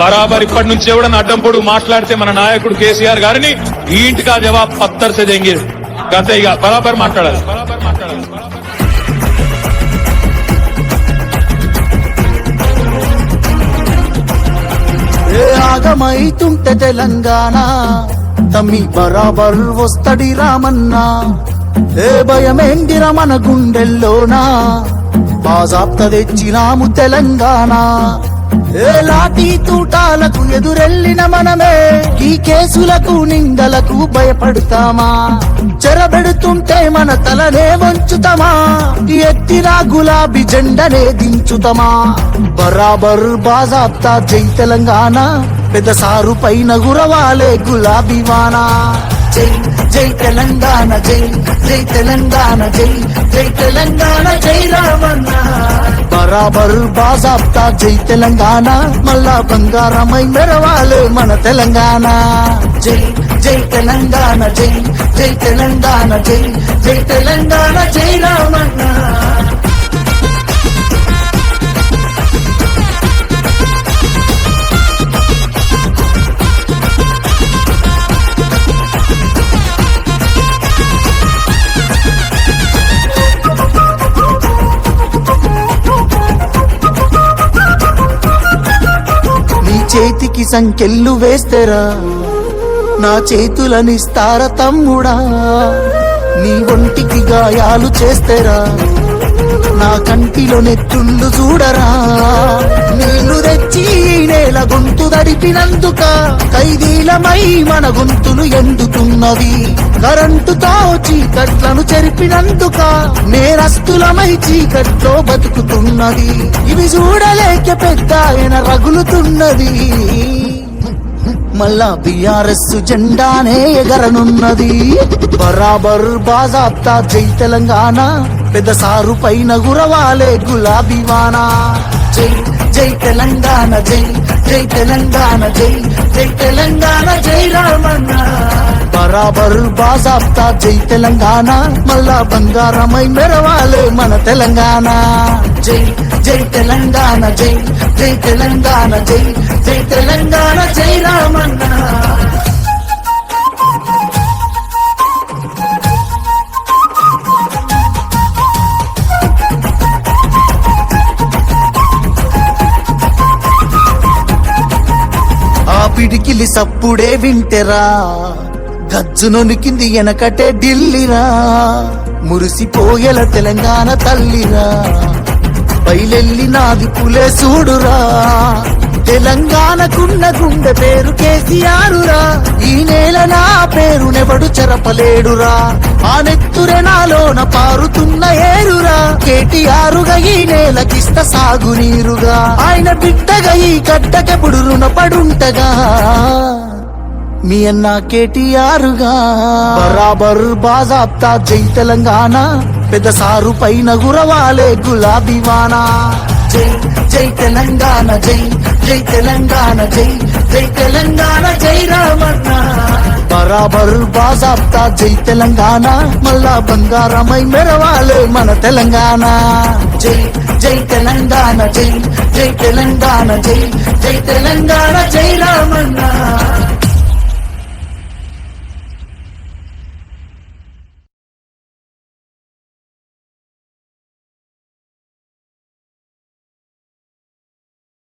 బరాబర్ ఇప్పటి నుంచి ఎవడన్నా అడ్డం పొడుగు మాట్లాడితే మన నాయకుడు కేసీఆర్ గారిని ఈ ఇంటికా జవాబ్ పత్తర్ సే దేంగే గతే ఇక బరాబర్ మాట్లాడాలి. ఆగమైతుంటే తెలంగాణ తమ్మి బరాబర్ వస్తడి రామన్నా. ఏ భయమేందిర మన గుండెల్లోనా బాజాప్త తెచ్చినాము తెలంగాణ. ఏ లాఠీ తూటాలకు ఎదురెళ్ళిన మనమే ఈ కేసులకు నిందలకు భయపడతామా? చెరబెడుతుంటే మన తలనే వంచుతామా? ఎత్తిన గులాబీ జెండనే దించుతామా? బరాబర్ బాజాప్తా జై తెలంగాణ, పెద్ద సారు పైన గురవాలే గులాబీ వానా. జై జై తెలంగాణ, జై జై తెలంగాణ, జై జై తెలంగాణ, జై రామన్న. బరాబర్ బాజాప్తా జై తెలంగాణ, మళ్ళా బంగారమై మెరవాలే మన తెలంగాణ. జై జై తెలంగాణ, జై జై తెలంగాణ, జై జై తెలంగాణ, జై రామన్న. చేతికి సంకెళ్ళు వేస్తేరా నా చేతులనిస్తార తమ్ముడా. నీ ఒంటికి గాయాలు చేస్తేరా నా కంటిలో నెత్తుళ్ళు చూడరా. నీళ్లు తెచ్చి నేల గొంతు దడిపినందుక ఖైదీలమై మన గొంతులు ఎండుతున్నవి. కరెంటుతో చీకట్లను చెరిపినందుక నేరస్తులమై చీకట్లో బతుకుతున్నది. ఇవి చూడలేక పెద్ద ఆయన రగులుతున్నది. మళ్ళా బీఆర్ఎస్ జెండానే ఎగరనున్నది. బరాబర్ బాజాప్తా జై తెలంగాణ, పెద్ద సారు పైన గురవాలే గులాబీ వానా. జై జై తెలంగాణ, జై జై తెలంగాణ, జై జై తెలంగాణ, జై రామన్న. బరాబర్ బాజాప్తా జై తెలంగాణ, మళ్ళా బంగారమై మెరవాలే మన తెలంగాణ. జై జై తెలంగాణ, జై జై తెలంగాణ, జై జై తెలంగాణ, జై రామన్న. ఆ పిడికిలి సప్పుడే వింటెరా గజ్జునొనికింది వెనకటే ఢిల్లీరా. మురిసిపోయేల తెలంగాణ తల్లిరా, బయలెల్లి నాది పులే చూడురా. తెలంగాణకున్న గుండె పేరు కేసీఆరురా. ఈ నేల నా పేరునెవడు చెరపలేడురా. ఆ నెత్తురె నాలోన పారుతున్న ఏరురా. కేటీఆరుగా ఈ నేలకిస్త సాగునీరుగా. ఆయన బిడ్డగా ఈ గడ్డకెప్పుడు రుణపడుంటగా మీ అన్న కేటీఆరుగా. బరాబర్ బాజాప్తా జై తెలంగాణ, పెద్ద సారు పైన గురవాలే గులాబీ వానా. జై జై తెలంగాణ, జై జై తెలంగాణ, జై జై తెలంగాణ, జై రామన్న. బరాబర్ బాజాప్తా జై తెలంగాణ, మళ్ళా బంగారమై మెరవాలే మన తెలంగాణ. జై జై తెలంగాణ, జై జై తెలంగాణ, జై జై తెలంగాణ, జై రామన్న.